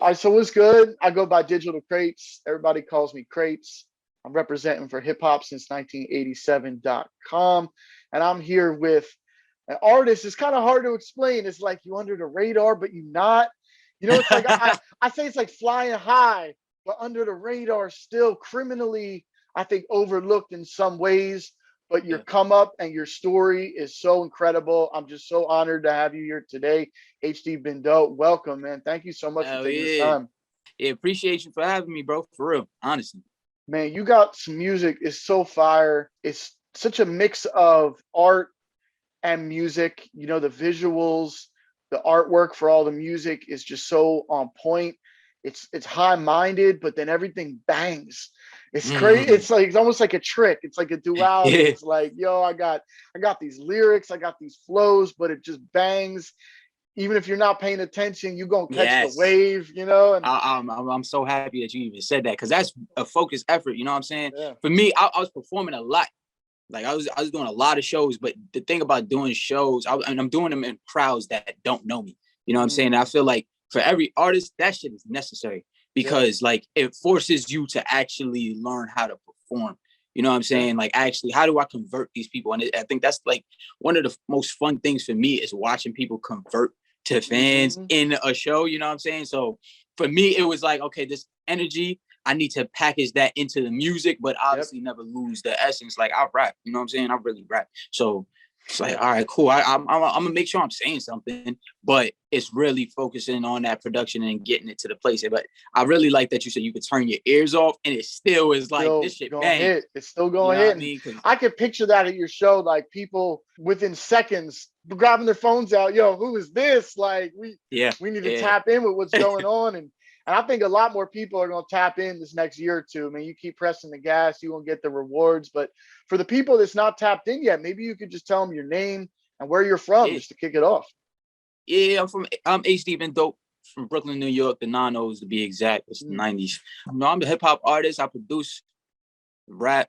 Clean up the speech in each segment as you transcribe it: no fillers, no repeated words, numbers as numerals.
All right, so what's good? I go by Digital Crates. Everybody calls me Crates. I'm representing for HipHopSince1987.com. And I'm here with an artist. It's kind of hard to explain. It's like you under the radar, but you not. You know, it's like I say it's like flying high, but under the radar, still criminally, I think, overlooked in some ways. But your Yeah. come up and your story is so incredible. I'm just so honored to have you here today. HDBeenDope, welcome, man. Thank you so much for Hell taking the yeah. time. Yeah, appreciate you for having me, bro. For real, honestly. Man, you got some music. It's so fire. It's such a mix of art and music. You know, the visuals, the artwork for all the music is just so on point. It's high-minded, but then everything bangs. It's crazy. Mhm. It's like it's almost like a trick. It's like a duality. Yeah. It's like, yo, I got these lyrics, I got these flows, but it just bangs. Even if you're not paying attention, you're gonna catch the Yes. wave, you know? And I'm so happy that you even said that because that's a focused effort. You know what I'm saying? yeah. For me, I was performing a lot. Like I was doing a lot of shows, but the thing about doing shows, and I'm doing them in crowds that don't know me. You know what I'm saying? And I Mm, feel like for every artist, that shit is necessary yeah, because like it forces you to actually learn how to perform. You know what I'm yeah. saying? Like actually, how do I convert these people? And I think that's like one of the most fun things for me is watching people convert to fans Hmm. in a show. You know what I'm saying? So for me, it was like, okay, this energy, I need to package that into the music, but Yep. obviously never lose the essence. Like I rap, you know what I'm saying? I really rap. So it's like, Yeah. all right, cool. I'm gonna make sure I'm saying something, but it's really focusing on that production and getting it to the place. But I really like that you said you could turn your ears off and it still is like this Still shit gonna bang. hit. It's still You gonna know what hit. I And mean? Cause I could picture that at your show, like people within seconds grabbing their phones out. Yo, who is this? Like yeah, we need to yeah. tap in with what's going on. And I think a lot more people are gonna tap in this next year or two. I mean, you keep pressing the gas, you won't get the rewards. But for the people that's not tapped in yet, maybe you could just tell them your name and where you're from Yeah. just to kick it off. Yeah, I'm HDBeenDope from Brooklyn, New York, the 90s to be exact. It's the Mm. 90s. No, I'm a hip hop artist. I produce, rap.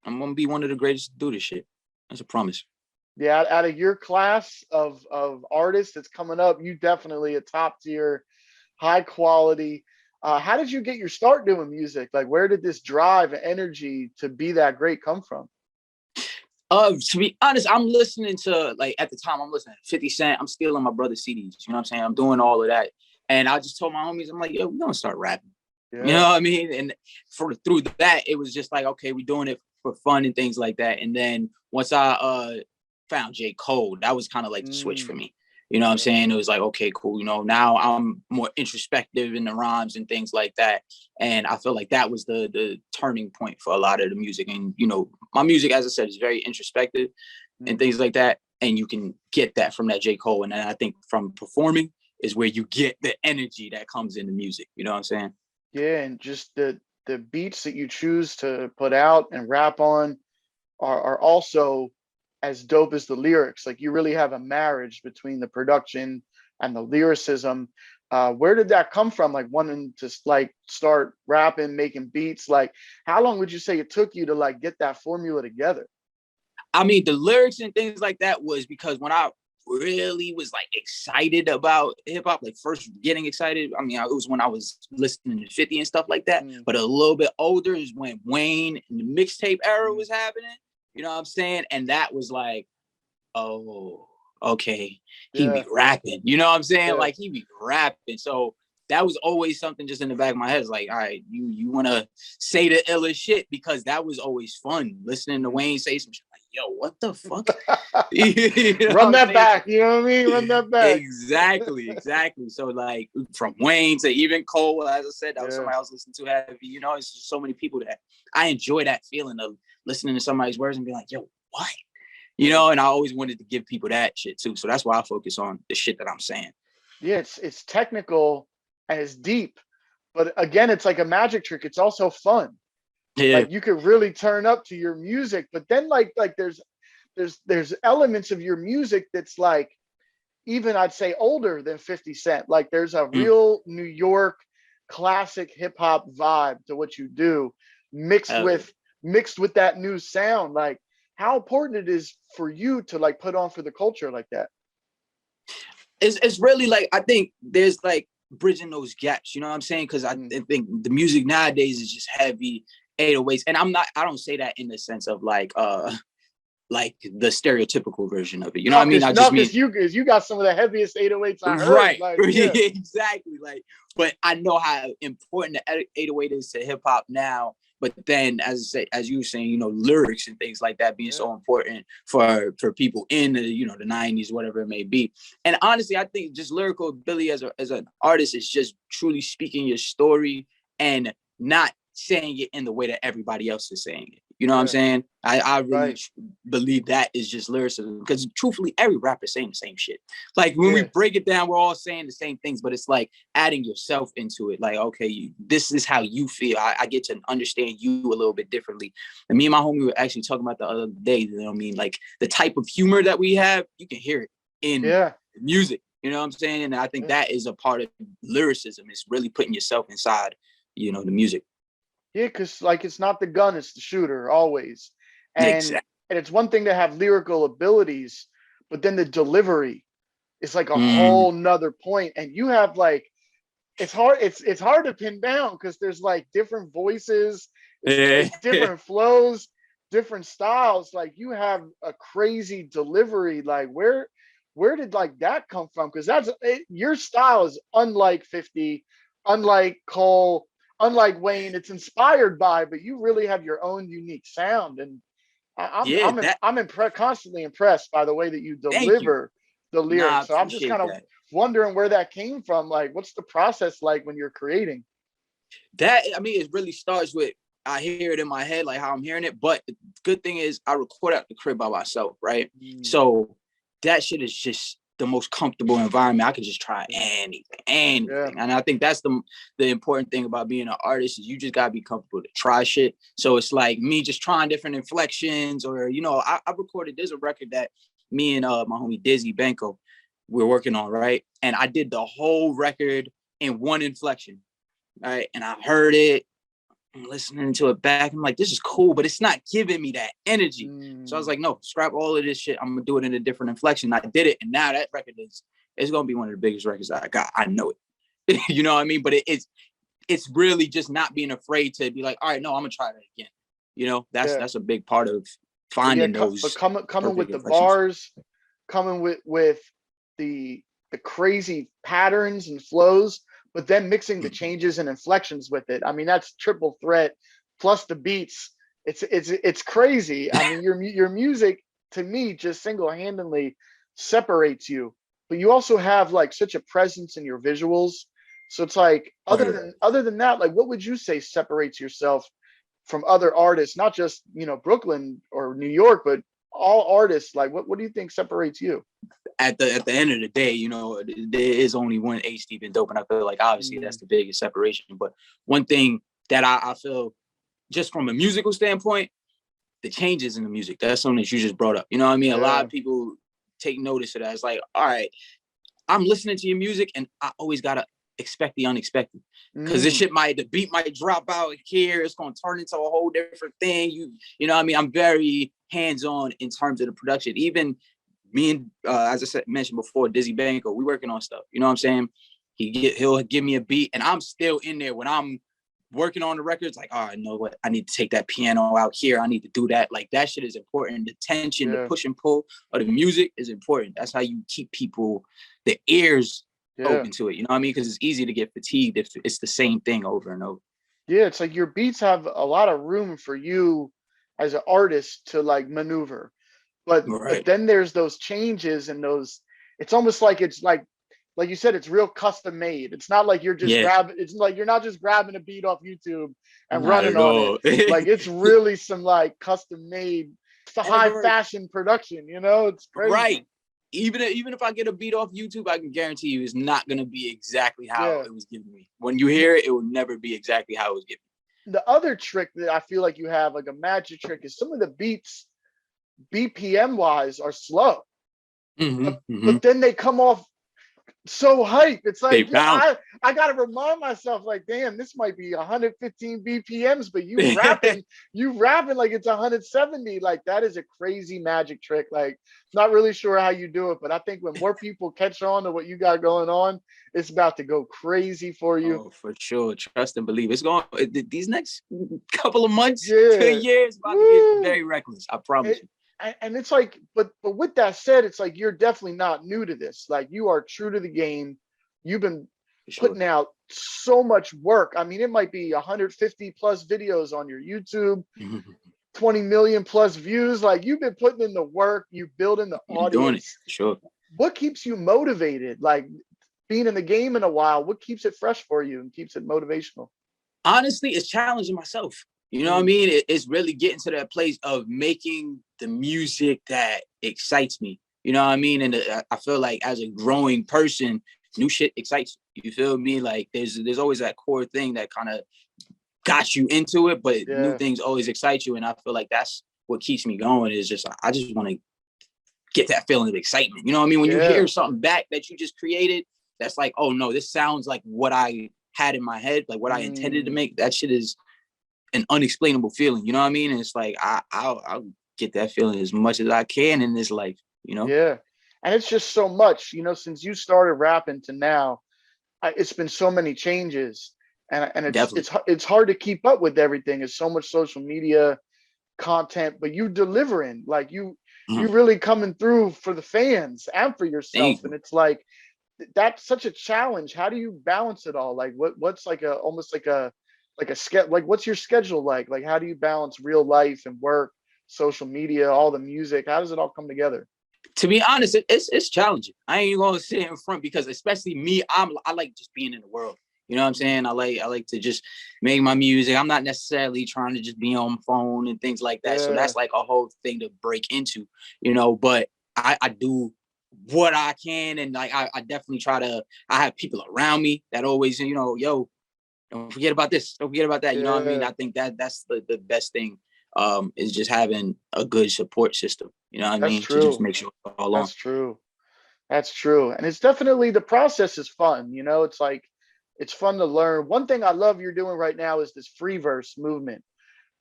I'm gonna be one of the greatest to do this shit. That's a promise. Yeah, out of your class of artists that's coming up, you definitely a top tier, high quality. How did you get your start doing music? Like, where did this drive and energy to be that great come from? To be honest, I'm listening to like at the time I'm listening to 50 Cent. I'm stealing my brother's CDs. You know what I'm saying? I'm doing Mm, all of that. And I just told my homies, I'm like, yo, we're gonna start rapping. You yeah. know what I mean? And through that, it was just like, okay, we're doing it for fun and things like that. And then once I found J. Cole, that was kind of like the switch Mm, for me. You know what I'm yeah. saying? It was like, okay, cool. You know, now I'm more introspective in the rhymes and things like that. And I feel like that was the turning point for a lot of the music. And, you know, my music, as I said, is very introspective and Hmm. things like that. And you can get that from that J. Cole. And then I think from performing is where you get the energy that comes in the music. You know what I'm saying? Yeah, and just the beats that you choose to put out and rap on are also as dope as the lyrics. Like you really have a marriage between the production and the lyricism. Where did that come from? Like wanting to like start rapping, making beats. Like how long would you say it took you to like get that formula together? I mean, the lyrics and things like that was because when I really was like excited about hip hop, like first getting excited. I mean, it was when I was listening to 50 and stuff like that. Mm, But a little bit older is when Wayne and the mixtape era mm, was happening. You know what I'm saying? And that was like, oh, okay, he be yeah, rapping. You know what I'm saying? yeah, Like he be rapping. So that was always something just in the back of my head. It's like, all right, you want to say the illest shit because that was always fun listening to mm. Wayne say some shit like, yo, what the fuck? You know what Run I'm that saying? So, back. You know what I mean? Run that back. exactly, exactly. So like from Wayne to even Cole, as I said, that was Yeah. somebody I was listening to heavy. You know, it's just so many people that I enjoy that feeling of listening to somebody's words and be like, yo, what? You Yeah. know, and I always wanted to give people that shit too. So that's why I focus on the shit that I'm saying. Yeah, it's technical and it's deep, but again, it's like a magic trick. It's also fun. Yeah. Like you could really turn up to your music, but then like there's elements of your music that's like even I'd say older than 50 Cent. Like there's a Mm. real New York classic hip hop vibe to what you do, mixed Hell yeah. with mixed with that new sound. Like how important it is for you to like put on for the culture like that. It's really like I think there's like bridging those gaps, you know what I'm saying? Because I Mm. think the music nowadays is just heavy 808s, and I don't say that in the sense of like the stereotypical version of it, you know what I mean? I just mean, because you got some of the heaviest 808s I heard. right, Like, yeah, exactly. Like, but I know how important the 808 is to hip hop now. But then, as you were saying, you know, lyrics and things like that being so important for people in the, you know, the 90s, whatever it may be. And honestly, I think just lyrical ability as an artist is just truly speaking your story and not saying it in the way that everybody else is saying it. You know what I'm saying? I really believe that is just lyricism, because truthfully, every rapper's saying the same shit. Like when we break it down, we're all saying the same things, but it's like adding yourself into it. Like, okay, this is how you feel. I get to understand you a little bit differently. And me and my homie were actually talking about the other day, you know what I mean? Like the type of humor that we have, you can hear it in music. You know what I'm saying? And I think that is a part of lyricism, is really putting yourself inside, you know, the music. Yeah, because like it's not the gun, it's the shooter always. Exactly. And it's one thing to have lyrical abilities, but then the delivery is like a whole nother point. And you have like it's hard to pin down because there's like different voices, it's different flows, different styles. Like you have a crazy delivery. Like where did like that come from? Because your style is unlike 50, unlike Cole, unlike Wayne. It's inspired by, but you really have your own unique sound. And I'm impressed, constantly impressed by the way that you Thank you. deliver the Nah, I lyrics. So I'm just appreciate kind of that. wondering where that came from. Like, what's the process like when you're creating? That, I mean, it really starts with, I hear it in my head, like how I'm hearing it. But the good thing is I record at the crib by myself, right? So that shit is just the most comfortable environment. I can just try anything. And I think that's the important thing about being an artist, is you just gotta be comfortable to try shit. So it's like me just trying different inflections, or, you know, I recorded, there's a record that me and my homie HDBeenDope we're working on, right? And I did the whole record in one inflection, right? And I heard it, I'm listening to it back. I'm like, this is cool, but it's not giving me that energy. So I was like, no, scrap all of this shit. I'm gonna do it in a different inflection. I did it, and now that record it's gonna be one of the biggest records I got. I know it. You know what I mean? But it's really just not being afraid to be like, all right, no, I'm gonna try that again. You know, that's a big part of finding those. But coming with the inflections. bars, coming with the crazy patterns and flows, but then mixing the changes and inflections with it. I mean, that's triple threat plus the beats. It's crazy. I mean, your music to me just single-handedly separates you, but you also have like such a presence in your visuals. So it's like other than that, like what would you say separates yourself from other artists, not just, you know, Brooklyn or New York, but all artists? Like what do you think separates you? At the end of the day, you know, there is only one HDBeenDope, and I feel like obviously that's the biggest separation. But one thing that I feel, just from a musical standpoint, the changes in the music, that's something that you just brought up. You know what I mean? A lot of people take notice of that. It's like, all right, I'm listening to your music, and I always gotta expect the unexpected, because the beat might drop out here, it's gonna turn into a whole different thing. You know what I mean? I'm very hands-on in terms of the production. Even me and as I mentioned before, HDBeenDope, we working on stuff. You know what I'm saying? He'll give me a beat, and I'm still in there when I'm working on the records. Like, all right, know what? I need to take that piano out here. I need to do that. Like, that shit is important. The tension, the push and pull of the music is important. That's how you keep people, the ears open to it. You know what I mean? Because it's easy to get fatigued if it's the same thing over and over. Yeah, it's like your beats have a lot of room for you as an artist to like maneuver. But then there's those changes and those, it's almost like it's like you said, it's real custom made. It's not like you're just grabbing, it's like you're not just grabbing a beat off YouTube and running on it. Like it's really some like custom made, it's a high fashion production, you know? It's crazy. Right. Even if I get a beat off YouTube, I can guarantee you it's not gonna be exactly how it was given me. When you hear it, it will never be exactly how it was given. The other trick that I feel like you have, like a magic trick, is some of the beats BPM wise are slow, but then they come off so hype. It's They like, yo, bounce. I gotta remind myself, like, damn, this might be 115 BPMs, but you rapping like it's 170. Like, that is a crazy magic trick. Like, not really sure how you do it, but I think when more people catch on to what you got going on, it's about to go crazy for you. Oh, for sure. Trust and believe. It's going these next couple of months to a Yeah. year is about to get Woo. very reckless. I promise It, you. and it's like, but with that said, it's like you're definitely not new to this. Like, you are true to the game. You've been For sure. putting out so much work. I mean, it might be 150 plus videos on your YouTube, 20 million plus views. Like, you've been putting in the work, you building the You're doing it. audience. For sure. What keeps you motivated? Like, being in the game in a while, what keeps it fresh for you and keeps it motivational? Honestly, it's challenging myself. You know what I mean? It's really getting to that place of making the music that excites me. You know what I mean? And I feel like as a growing person, new shit excites you. You feel me? Like there's always that core thing that kind of got you into it, but new Yeah. things always excite you. And I feel like that's what keeps me going is just, I just want to get that feeling of excitement. You know what I mean? When you Yeah. hear something back that you just created, that's like, oh no, this sounds like what I had in my head, like what I intended to make. That shit is an unexplainable feeling. You know what I mean? And it's like, I'll get that feeling as much as I can in this life, you know? Yeah. And it's just so much, since you started rapping to now, it's been so many changes, and Definitely. it's hard to keep up with everything. It's so much social media content, but you delivering, like, you really coming through for the fans and for yourself. Thank And you. it's like, that's such a challenge. How do you balance it all? Like, what's like a almost like a schedule, like, what's your schedule like how do you balance real life and work, social media, all the music? How does it all come together? To be honest, it's challenging. I ain't gonna sit in front because especially me, I like just being in the world. You know what I'm saying? I like to just make my music. I'm not necessarily trying to just be on my phone and things like that. So Yeah. that's like a whole thing to break into, but I do what I can, and like I definitely try to. I have people around me that always, yo, don't forget about this, don't forget about that. You know what I mean? Yeah. I think that's the best thing, is just having a good support system. You know what I That's mean? To just true. make sure it's all on. That's true. That's true. And it's definitely, the process is fun. It's like, it's fun to learn. One thing I love you're doing right now is this free verse movement,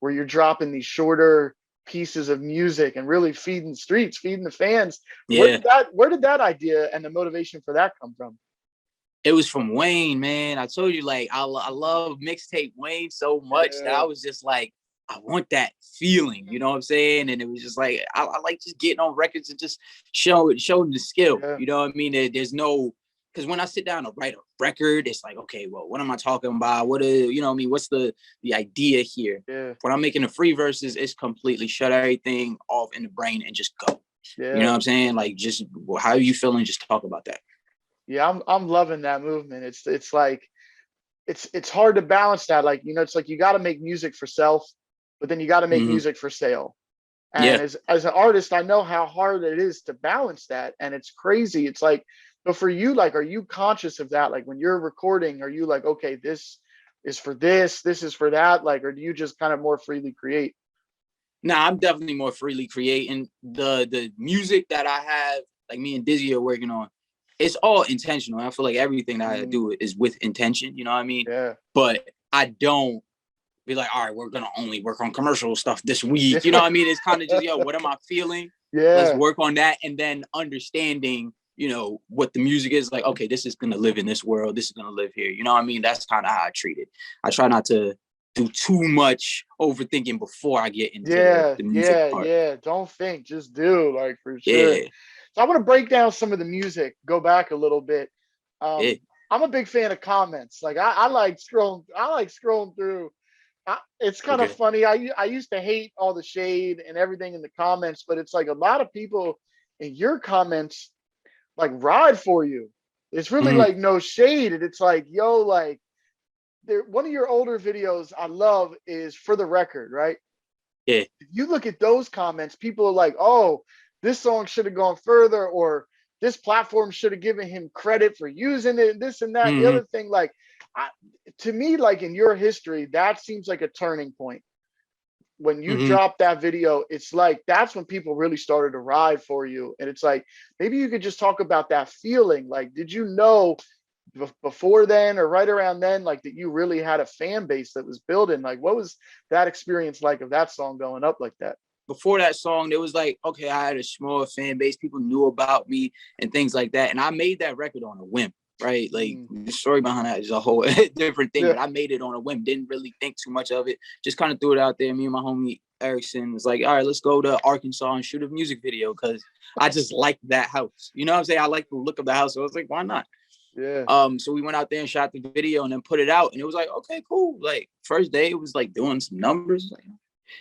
where you're dropping these shorter pieces of music and really feeding the streets, feeding the fans. Yeah. Where did that idea and the motivation for that come from? It was from Wayne, man. I told you, like, I love mixtape Wayne so much that I Yeah. was just like, I want that feeling, you know what I'm saying? And it was just like, I like just getting on records and just showing the skill, Yeah. you know what I mean? There's no, because when I sit down to write a record, it's like, okay, well, what am I talking about? What is, you know what I mean? What's the idea here? Yeah. When I'm making the free verses, it's completely shut everything off in the brain and just go. You know Yeah. what I'm saying? Like, just how are you feeling? Just talk about that. Yeah. I'm loving that movement. It's like, it's hard to balance that. Like, it's like, you got to make music for self, but then you got to make Hmm. music for sale. And Yeah. as an artist, I know how hard it is to balance that. And it's crazy. It's like, but for you, like, are you conscious of that? Like, when you're recording, are you like, okay, this is for this is for that? Like, or do you just kind of more freely create? Nah, I'm definitely more freely creating. The music that I have, like me and Dizzy are working on, it's all intentional. I feel like everything that I Mm, do is with intention, you know what I mean? yeah. But I don't be like, all right, we're gonna only work on commercial stuff this week. You know Yeah. what I mean? It's kind of just, yo, what am I feeling? Let's Yeah. work on that. And then understanding, what the music is like, okay, this is gonna live in this world, this is gonna live here. You know what I mean? That's kind of how I treat it. I try not to do too much overthinking before I get into Yeah. the music Yeah. part. Yeah. Don't think, just do, like, for sure. Yeah, So I want to break down some of the music, go back a little bit. yeah. I'm a big fan of comments. Like, I like scrolling through. It's kind of Okay. funny. I used to hate all the shade and everything in the comments, but it's like a lot of people in your comments like ride for you. It's really Mhm. like no shade, and it's like, yo, like, one of your older videos I love is For the Record, right? Yeah. If you look at those comments, people are like, oh, this song should have gone further, or this platform should have given him credit for using it, this and that, and the Hmm. other thing. Like, I, to me, like, in your history, that seems like a turning point. when you Mhm. dropped that video, it's like that's when people really started to ride for you. And it's like maybe you could just talk about that feeling. Like, did you know before then or right around then, like that you really had a fan base that was building? Like, what was that experience like of that song going up like that? Before that song, there was like, okay, I had a small fan base. People knew about me and things like that. And I made that record on a whim, right? Like Mm, the story behind that is a whole different thing, yeah, but I made it on a whim. Didn't really think too much of it. Just kind of threw it out there. Me and my homie Erickson was like, all right, let's go to Arkansas and shoot a music video because I just liked that house. You know what I'm saying? I like the look of the house. So I was like, why not? yeah, So we went out there and shot the video and then put it out. And it was like, okay, cool. Like first day, it was like doing some numbers. Like,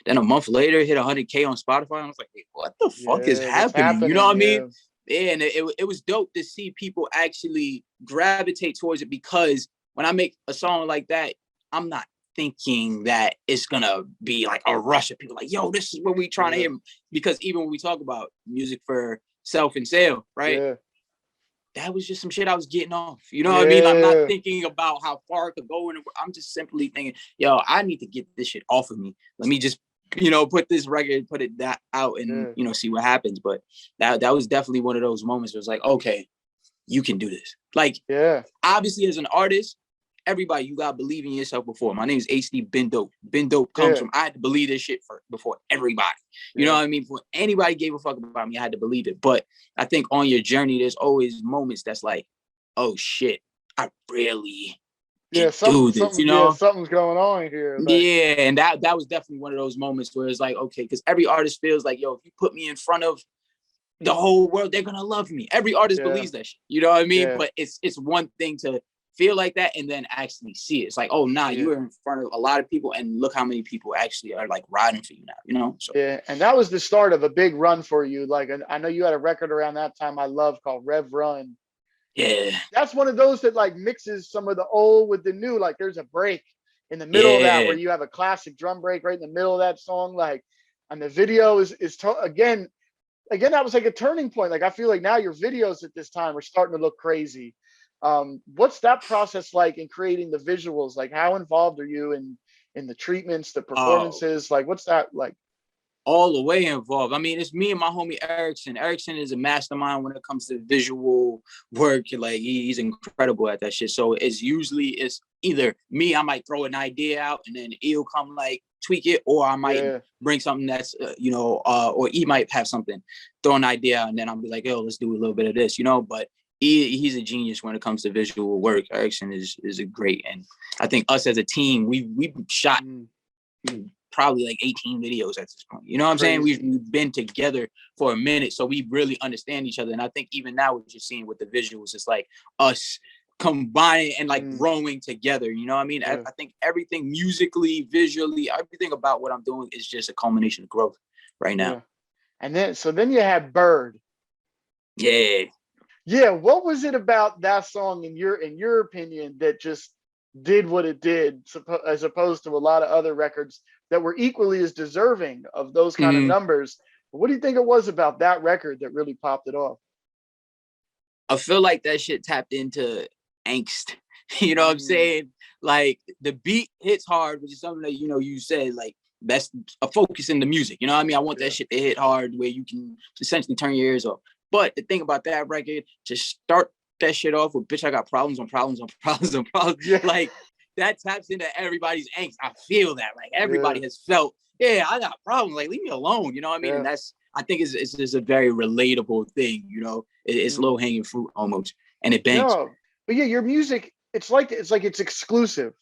then a month later, hit 100K on Spotify. I was like, hey, what the fuck is yeah. What's happening? You know happening? what I mean? Yeah, Yeah, and it was dope to see people actually gravitate towards it because when I make a song like that, I'm not thinking that it's gonna be like a rush of people like, yo, this is what we trying to yeah, hear. Because even when we talk about music for self and sale, right? yeah, That was just some shit I was getting off. You know what I mean? I'm not yeah, thinking about how far it could go. And I'm just simply thinking, yo, I need to get this shit off of me. Let me just, put this record, put it that out and, yeah, see what happens. But that was definitely one of those moments where it was like, okay, you can do this. Like, yeah, obviously as an artist, everybody, you gotta believe in yourself before. My name is HDBeenDope. BeenDope comes yeah, from I had to believe this shit before everybody. You know yeah. what I mean? Before anybody gave a fuck about me, I had to believe it. But I think on your journey, there's always moments that's like, oh shit, I really Yeah, can do this, yeah, something's going on here. Like, Yeah, and that was definitely one of those moments where it's like, okay, because every artist feels like, yo, if you put me in front of the whole world, they're gonna love me. Every artist yeah, believes that shit. You know what I mean? yeah, But it's one thing to feel like that and then actually see it. It's like, oh nah, see you it. are in front of a lot of people and look how many people actually are like riding for you now, So Yeah, and that was the start of a big run for you. Like, and I know you had a record around that time I love called Rev Run. yeah, That's one of those that like mixes some of the old with the new. Like, there's a break in the middle of that where yeah. you have a classic drum break right in the middle of that song. Like, and the video again that was like a turning point. Like, I feel like now your videos at this time are starting to look crazy. What's that process like in creating the visuals? Like, how involved are you in the treatments, the Oh, performances? Like, what's that like? all the way involved. I mean, it's me and my homie Erickson. Erickson is a mastermind when it comes to visual work. Like he's incredible at that shit. So it's either me, I might throw an idea out and then he'll come like tweak it, or I might Yeah, bring something that's or he might have something, throw an idea out, and then I'll be like, yo, let's do a little bit of this. But he's a genius when it comes to visual work. Erickson is a great, and I think us as a team, we've shot mm, probably like 18 videos at this point. You know what I'm saying? We've, crazy. we've been together for a minute, so we really understand each other. And I think even now, what you're seeing with the visuals, it's like us combining and like Mm, growing together. You know what I mean? I, yeah, I think everything musically, visually, everything about what I'm doing is just a culmination of growth right now. yeah. And then you had Bird. Yeah. Yeah, what was it about that song in your opinion that just did what it did, as opposed to a lot of other records that were equally as deserving of those kind of Mhm. numbers? What do you think it was about that record that really popped it off? I feel like that shit tapped into angst. You know what I'm Mm, saying? Like the beat hits hard, which is something that you said like that's a focus in the music. You know what I mean? I want that yeah, shit to hit hard where you can essentially turn your ears off. But the thing about that record, just start that shit off with bitch, I got problems on problems on problems on problems. yeah, Like that taps into everybody's angst. I feel that. Like yeah, everybody has felt, yeah, I got problems. Like leave me alone. You know what I mean? And yeah. I think it's just a very relatable thing. It's Mm. low hanging fruit almost, and it bangs. No, but yeah, your music, it's like it's exclusive.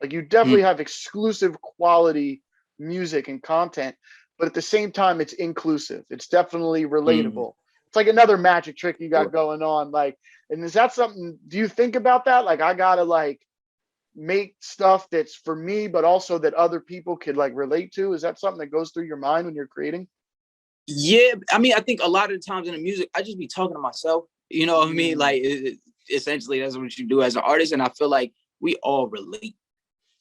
Like, you Mm, definitely have exclusive quality music and content, but at the same time, it's inclusive. It's definitely mm, relatable. It's like another magic trick you got sure. going on. Like, and is that something? Do you think about that? Like, I gotta like make stuff that's for me, but also that other people could like relate to. Is that something that goes through your mind when you're creating? Yeah, I mean, I think a lot of the times in the music, I just be talking to myself. You know what I mean? Mm, Like, essentially, that's what you do as an artist, and I feel like we all relate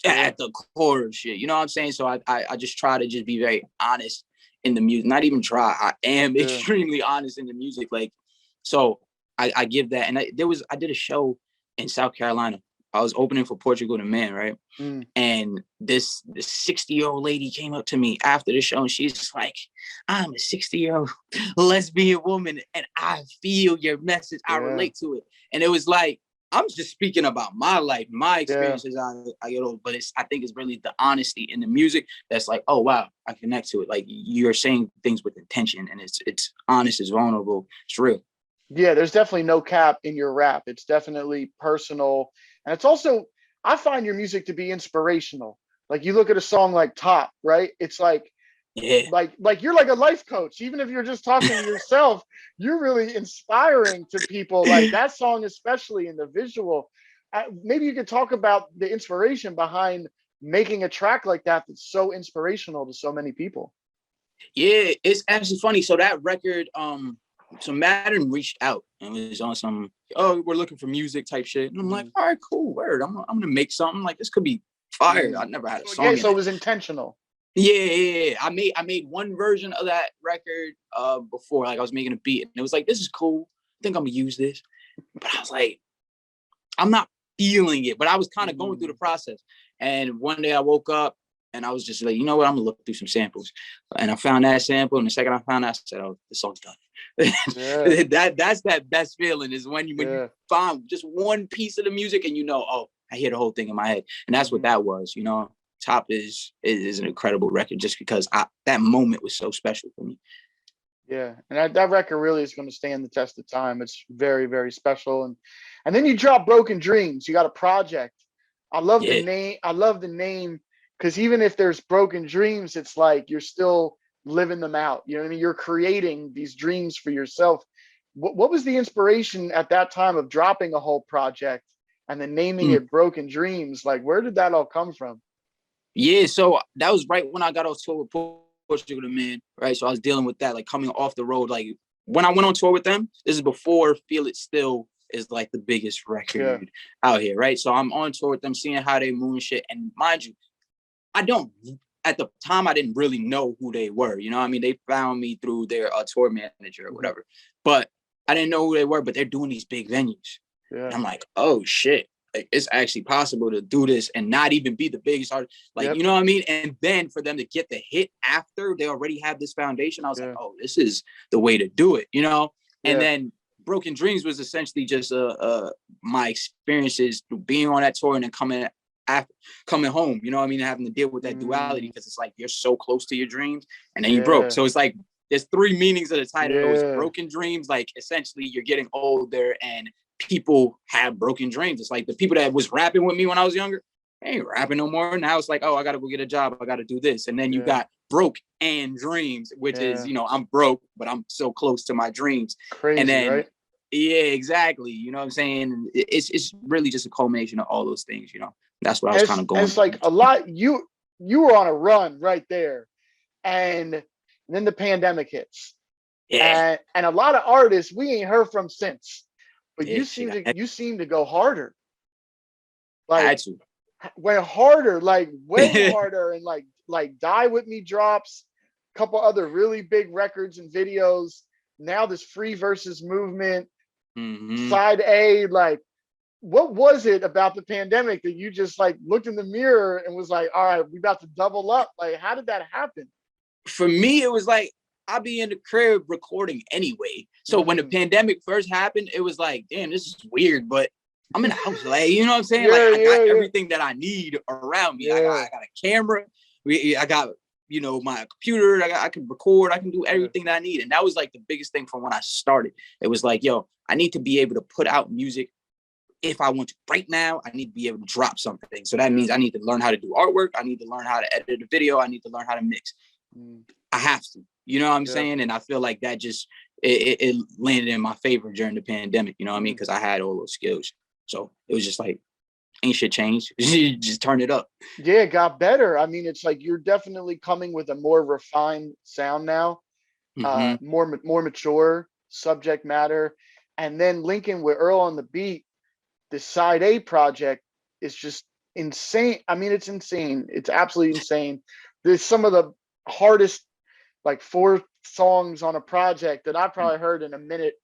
yeah, at the core of shit. You know what I'm saying? So I just try to just be very honest in the music. Not even try. I am yeah, extremely honest in the music. Like, so I give that. And I did a show in South Carolina I was opening for Portugal the Man, right? Mm. And this 60-year-old lady came up to me after the show, and she's just like, I'm a 60-year-old lesbian woman, and I feel your message. I relate to it. And it was like, I'm just speaking about my life, my experiences. I get old, but I think it's really the honesty in the music that's like, oh wow, I connect to it. Like you're saying things with intention, and it's honest, it's vulnerable, it's real. Yeah, there's definitely no cap in your rap. It's definitely personal. And it's also, I find your music to be inspirational. Like you look at a song like Top, right? It's like, Yeah. like you're like a life coach. Even if you're just talking to yourself, you're really inspiring to people. Like that song, especially in the visual. Maybe you could talk about the inspiration behind making a track like that that's so inspirational to so many people. Yeah, it's actually funny. So that record, so Madden reached out and was on some, oh, we're looking for music type shit. And I'm like, all right, cool, word. I'm gonna make something like this could be fire. I never had a song. So it was intentional. Yeah. I made one version of that record before, like I was making a beat, and it was like, this is cool. I think I'm gonna use this. But I was like, I'm not feeling it. But I was kind of going through the process. And one day I woke up and I was just like, you know what? I'm gonna look through some samples. And I found that sample. And the second I found that, I said, oh, the song's done. That's that best feeling is when you find just one piece of the music and you know, oh, I hear the whole thing in my head. And that's what that was, you know. Top is an incredible record just because that moment was so special for me. Yeah, and that record really is going to stand the test of time. It's very, very special. And then you drop Broken Dreams. You got a project. I love the name. I love the name because even if there's broken dreams, it's like you're still living them out. You know what I mean? You're creating these dreams for yourself. What was the inspiration at that time of dropping a whole project and then naming it Broken Dreams? Like, where did that all come from? Yeah, so that was right when I got off tour with Portugal the Man, right? So I was dealing with that, like coming off the road. Like when I went on tour with them, this is before Feel It Still is like the biggest record out here, right? So I'm on tour with them, seeing how they move and shit. And mind you, at the time, I didn't really know who they were. You know what I mean? They found me through their tour manager or whatever. But I didn't know who they were, but they're doing these big venues. And I'm like, oh shit. Like, it's actually possible to do this and not even be the biggest artist. Like, you know what I mean? And then for them to get the hit after they already have this foundation, I was like, oh, this is the way to do it, you know? And then Broken Dreams was essentially just my experiences through being on that tour and then coming home, you know what I mean? Having to deal with that duality because it's like you're so close to your dreams and then you broke. So it's like there's three meanings of the title. It's broken dreams, like essentially you're getting older and people have broken dreams. It's like the people that was rapping with me when I was younger, they ain't rapping no more. Now it's like, oh, I gotta go get a job. I gotta do this. And then you got broke and dreams, which is, you know, I'm broke, but I'm so close to my dreams. Crazy, and then, right? Yeah, exactly. You know what I'm saying? It's really just a culmination of all those things, you know. That's what I was kind of going. It's like a lot, you were on a run right there. And then the pandemic hits. And a lot of artists we ain't heard from since. But you seem to go harder. Like went harder, like way harder, and like Die With Me drops, a couple other really big records and videos. Now this Free Versus movement, Side A, like what was it about the pandemic that you just like looked in the mirror and was like, all right, we about to double up? Like, how did that happen? For me, it was like, I'll be in the crib recording anyway. So when the pandemic first happened, it was like, damn, this is weird, but I'm in the house, like, you know what I'm saying? Like, I got everything that I need around me. I got a camera. I got, you know, my computer. I can record. I can do everything that I need. And that was like the biggest thing from when I started. It was like, yo, I need to be able to put out music if I want to. Right now, I need to be able to drop something. So that means I need to learn how to do artwork. I need to learn how to edit a video. I need to learn how to mix. I have to. You know what I'm saying? And I feel like that just, it landed in my favor during the pandemic, you know what I mean? Because I had all those skills. So it was just like, ain't shit changed. Just turn it up. Yeah, it got better. I mean, it's like you're definitely coming with a more refined sound now, more mature subject matter. And then linking with Earl on the beat, the Side A project is just insane. I mean, it's insane. It's absolutely insane. There's some of the hardest, like 4 songs on a project that I probably heard in a minute.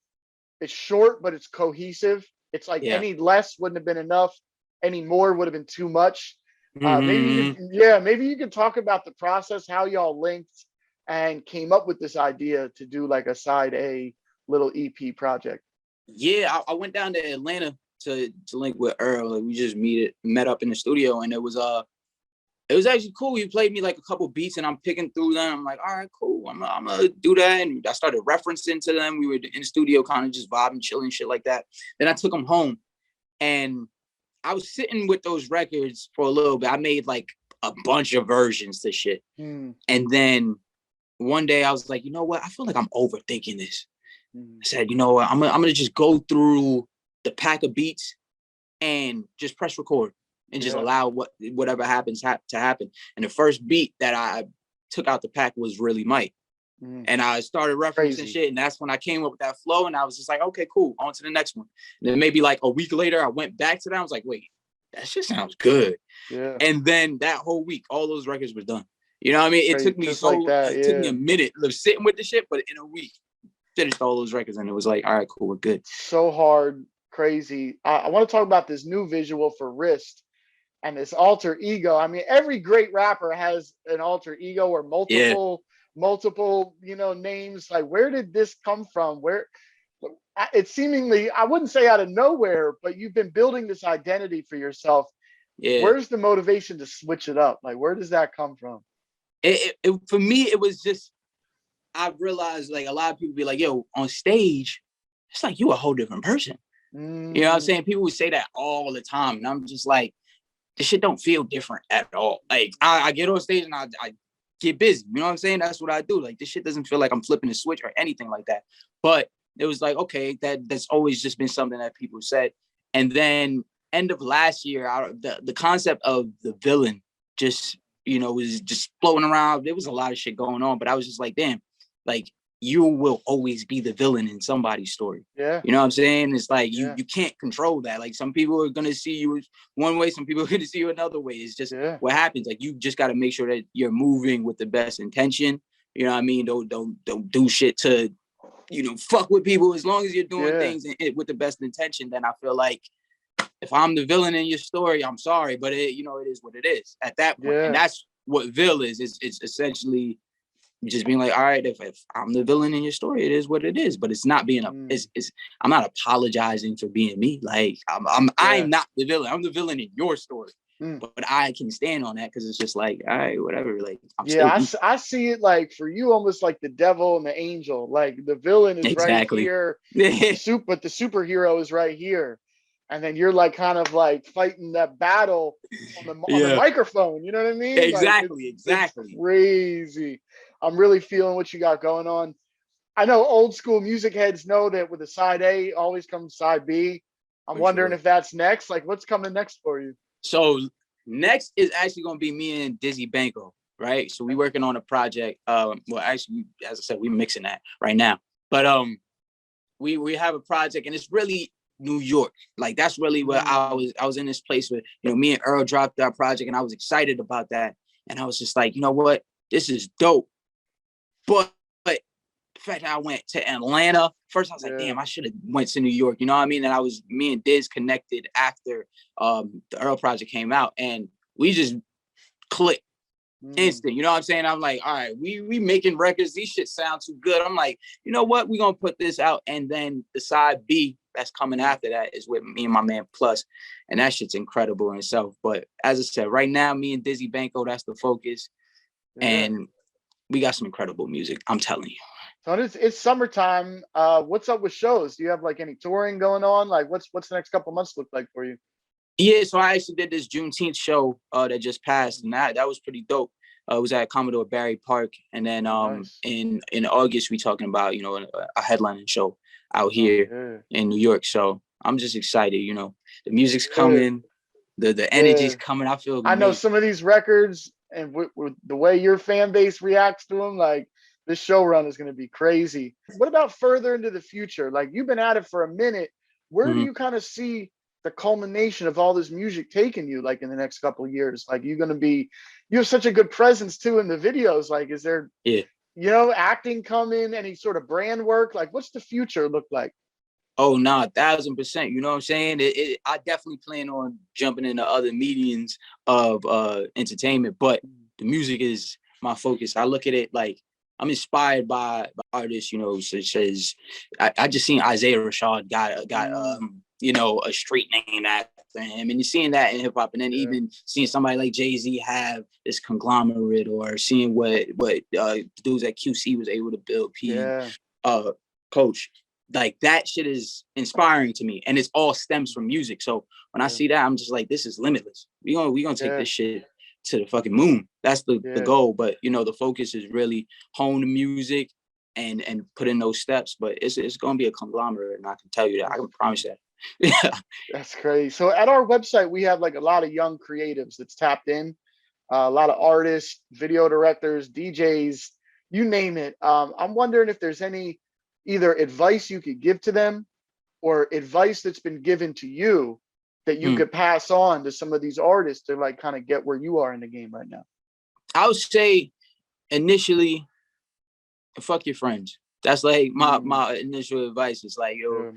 It's short, but it's cohesive. It's like any less wouldn't have been enough. any more would have been too much. Maybe you Mm-hmm. could, yeah, maybe you could talk about the process, how y'all linked and came up with this idea to do like a side A little EP project. Yeah, I went down to Atlanta to link with Earl. Like, we just met up in the studio, and it was actually cool. He played me like a couple beats, and I'm picking through them. I'm like, all right, cool. I'm gonna do that, and I started referencing to them. We were in the studio, kind of just vibing, chilling, shit like that. Then I took them home, and I was sitting with those records for a little bit. I made like a bunch of versions to shit, and then one day I was like, you know what? I feel like I'm overthinking this. I said, you know what? I'm gonna just go through the pack of beats and just press record and just allow whatever happens to happen. And the first beat that I took out the pack was Really Might. And I started referencing shit, and that's when I came up with that flow, and I was just like, okay, cool, on to the next one. And then maybe like a week later, I went back to that. I was like, wait, that shit sounds good. Yeah. And then that whole week, all those records were done. You know what I mean? It took me it took me a minute of sitting with the shit, but in a week, finished all those records, and it was like, all right, cool, we're good. So hard, crazy. I want to talk about this new visual for Wrist and this alter ego. I mean, every great rapper has an alter ego or multiple, you know, names. Like, where did this come from? Where it's seemingly, I wouldn't say out of nowhere, but you've been building this identity for yourself. Yeah. Where's the motivation to switch it up? Like, where does that come from? For me, it was just, I realized like a lot of people be like, yo, on stage, it's like you a whole different person. You know what I'm saying? People would say that all the time. And I'm just like, this shit don't feel different at all. Like, I get on stage and I get busy. You know what I'm saying? That's what I do. Like, this shit doesn't feel like I'm flipping a switch or anything like that. But it was like, okay, that's always just been something that people said. And then end of last year, the concept of the villain just, you know, was just floating around. There was a lot of shit going on, but I was just like, damn, like, you will always be the villain in somebody's story. Yeah. You know what I'm saying? It's like, you can't control that. Like, some people are going to see you one way, some people are going to see you another way. It's just what happens. Like, you just got to make sure that you're moving with the best intention. You know what I mean? Don't do shit to, you know, fuck with people. As long as you're doing things with the best intention, then I feel like if I'm the villain in your story, I'm sorry, but it, you know, it is what it is at that point. And that's what Vil is. It's essentially just being like, all right, if I'm the villain in your story, it is what it is. But it's not being I'm not apologizing for being me. Like, I'm not the villain. I'm the villain in your story. But I can stand on that because it's just like, all right, whatever. Like, I see it like for you almost like the devil and the angel. Like, the villain is right here, but the superhero is right here. And then you're like kind of like fighting that battle on the microphone. You know what I mean? Exactly. It's crazy. I'm really feeling what you got going on. I know old school music heads know that with a side A always comes side B. I'm wondering if that's next. Like, what's coming next for you? So next is actually going to be me and HDBeenDope, right? So we working on a project. Well, actually, as I said, we're mixing that right now. But we have a project, and it's really New York. Like, that's really where I was in this place where, you know, me and Earl dropped our project, and I was excited about that. And I was just like, you know what? This is dope. But the fact that I went to Atlanta, first I was like, damn, I should have went to New York. You know what I mean? And me and Diz connected after the Earl project came out, and we just clicked instant. You know what I'm saying? I'm like, all right, we making records. These shit sound too good. I'm like, you know what? We're going to put this out. And then the side B that's coming after that is with me and my man Plus. And that shit's incredible in itself. But as I said, right now, me and HDBeenDope, that's the focus. And we got some incredible music, I'm telling you. So it's summertime. What's up with shows? Do you have like any touring going on? Like, what's the next couple months look like for you? Yeah, so I actually did this Juneteenth show that just passed, and that was pretty dope. It was at Commodore Barry Park, and then in August we talking about, you know, a headlining show out here in New York. So I'm just excited. You know, the music's coming, the energy's coming. I feel amazing. I know some of these records, and with the way your fan base reacts to them, like, this show run is going to be crazy. What about further into the future? Like, you've been at it for a minute. Where do you kind of see the culmination of all this music taking you, like, in the next couple of years? Like, you have such a good presence too in the videos. Like, is there, you know, acting coming, any sort of brand work? Like, what's the future look like? Oh, nah, 1000%. You know what I'm saying? I definitely plan on jumping into other mediums of entertainment, but the music is my focus. I look at it like I'm inspired by artists, you know, such as I just seen Isaiah Rashad got you know, a street name after him, and you're seeing that in hip hop, and then even seeing somebody like Jay-Z have this conglomerate, or seeing what dudes at QC was able to build. Coach, like that shit is inspiring to me, and it's all stems from music. So when I see that, I'm just like, this is limitless. We gonna take this shit to the fucking moon. That's the goal. But you know, the focus is really hone the music and put in those steps. But it's gonna be a conglomerate, and I can tell you that. I can promise that. Yeah. That's crazy. So at our website, we have like a lot of young creatives that's tapped in, a lot of artists, video directors, DJs, you name it. I'm wondering if there's any either advice you could give to them, or advice that's been given to you that you could pass on to some of these artists to like kind of get where you are in the game right now. I would say initially, fuck your friends. That's like my initial advice. Is like, yo,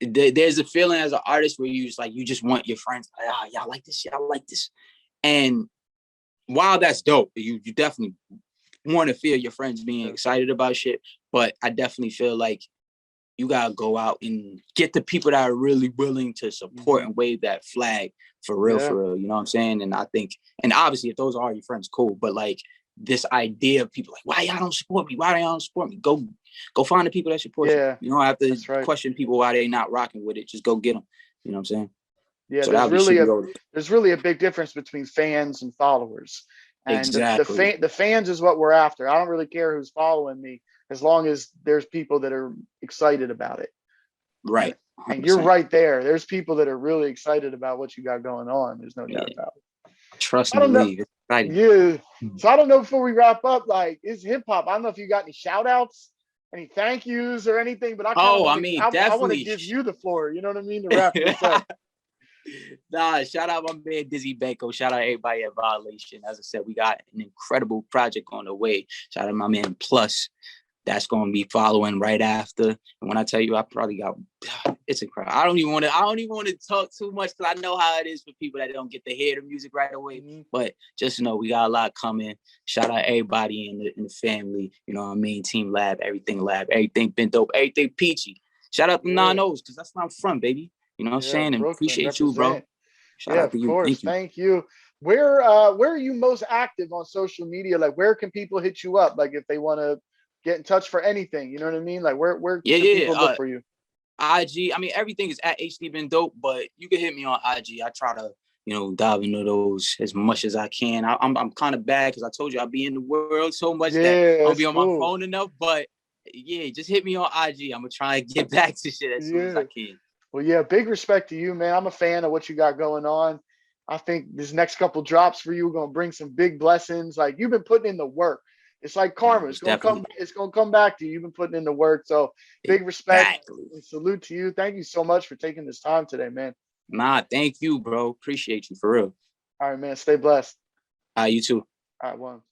there's a feeling as an artist where you just want your friends, like, ah, y'all like this, y'all like this. And while that's dope, you definitely want to feel your friends being excited about shit. But I definitely feel like you gotta go out and get the people that are really willing to support and wave that flag for real, for real. You know what I'm saying? And I think, and obviously if those are your friends, cool. But like this idea of people like, why y'all don't support me? Why y'all don't support me? Go find the people that support you. You don't have to question people why they not rocking with it. Just go get them. You know what I'm saying? Yeah, so there's really a big difference between fans and followers. And the fans is what we're after. I don't really care who's following me, as long as there's people that are excited about it. Right. And you're right there. There's people that are really excited about what you got going on. There's no doubt about it. Trust and believe. It's exciting. Yeah. So I don't know, before we wrap up, like, it's hip hop. I don't know if you got any shout outs, any thank yous or anything, but I want to give you the floor. You know what I mean? To wrap this up. Nah, shout out my man Dizzy Banko. Shout out everybody at Violation. As I said, we got an incredible project on the way. Shout out my man Plus. That's going to be following right after. And when I tell you, I probably got, it's incredible. I don't even want to talk too much, because I know how it is for people that don't get to hear the music right away. But just know we got a lot coming. Shout out everybody in the family. You know what I mean? Team Lab, everything been dope, everything peachy. Shout out to Non-O's, because that's where I'm from, baby. You know what I'm saying? And Brooklyn, appreciate you, bro. Shout out to you. Of course. Thank you. Where are you most active on social media? Like, where can people hit you up? Like, if they want to get in touch for anything, you know what I mean? Like, where can people look for you? IG. I mean, everything is at HDBeenDope, but you can hit me on IG. I try to, you know, dive into those as much as I can. I'm kind of bad, because I told you I'll be in the world so much that I'll be on my phone enough. But yeah, just hit me on IG. I'm gonna try and get back to shit as soon as I can. Well, yeah, big respect to you, man. I'm a fan of what you got going on. I think this next couple drops for you are gonna bring some big blessings. Like, you've been putting in the work. It's like karma. It's gonna come back to you. You've been putting in the work. So big respect and salute to you. Thank you so much for taking this time today, man. Nah, thank you, bro. Appreciate you, for real. All right, man. Stay blessed. You too. All right, one.